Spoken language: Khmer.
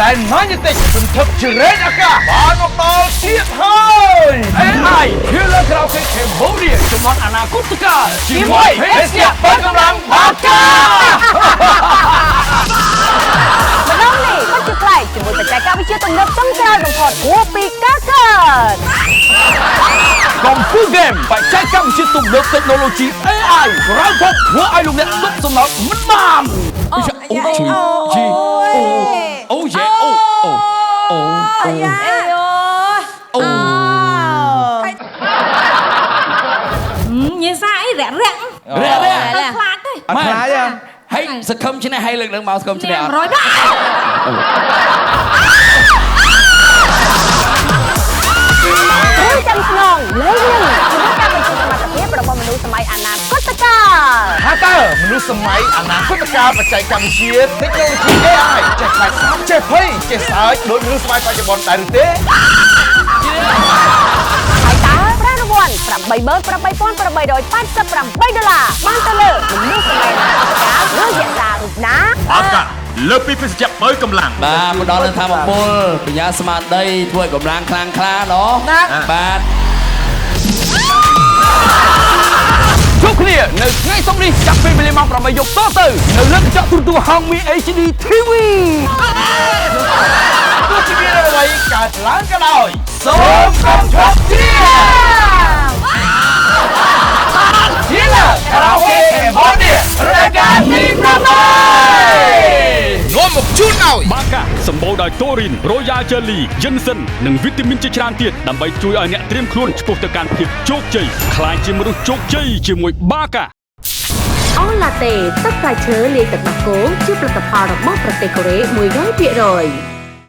ដែលម៉ាញេទិកសន្ធឹកជ្រែកអាកាសបានមកដល់ទៀតហើយ AI Killer Karaoke Cambodia ចំនួនអនាគតកាលជាមួយភេសជ្ជៈបើកម្លាំងបាកា ម្ដងនេះពិតជាប្លែកជាមួយបច្ចេកវិទ្យាទំនើបចុងក្រោយបំផុតគួរពីការកើត កំពូលហ្គេមបច្ចេកវិទ្យាទំនើប Technology AI ក្រៅភពធ្វើឲ្យលោកអ្នកទុកសំណល់មិនបានអូយអូយអូយញ៉េសាអីរាក់ខ្លាចទេ អត់ខ្លាចទេ ហើយសង្ឃឹមឈ្នះហើយលើកឡើងមកសង្ឃឹមឈ្នះអត់ 100បាត់ រឿងចាំស្នងលេខ1ជាមួយការបញ្ចូលសមត្ថភាពរបស់មនុស្សសម័យអនាគតកាល ថាតើមនុស្សសម័យអនាគតកាលបច្ចេកវិទ្យា Technology AI ចេះខ្លាចស្លាប់ចេះភ័យចេះសើចដោយមនុស្សសម័យបច្ចុប្បន្នដែរឬទេ ហើយតើប្រាក់រង្វាន់$88,888 បានទៅលើមនុស្សសម័យអនាគតកាលឬយក្សរូបណា បាកាលើពីភេសជ្ជៈបើកម្លាំង បាទមកដល់នឹងធម្មពលបញ្ញាស្មារតីធ្វើឲ្យកម្លាំងខ្លាំងក្លាណោះបាទ ជួបគ្នានៅថ្ងៃសុក្រនេះចាប់ពីវេលាម៉ោង 8 យប់តទៅនៅលើកញ្ចក់ទូរទស្សន៍ហងមី HD TV ទោះជាមានអ្វីកើតឡើងក៏ដោយសូមកុំឈប់ជៀKaraoke Cambodia រកការទីប្រមៃនាំមកជូនឲ្យបាកាសម្បូរដោយតូរីន Royal Jelly Ginseng និងវីតាមីនជាច្រើនទៀតដើម្បីជួយឲ្យអ្នកត្រៀមខ្លួនឆ្ពោះទៅកាន់ភាពជោគជ័យខ្លាចជាមនុស្សជោគជ័យជាមួយបាកា អូឡាតេទឹកផ្លែឈើលាយទឹកដោះគោជាផលិតផលរបស់ប្រទេសកូរ៉េ 100%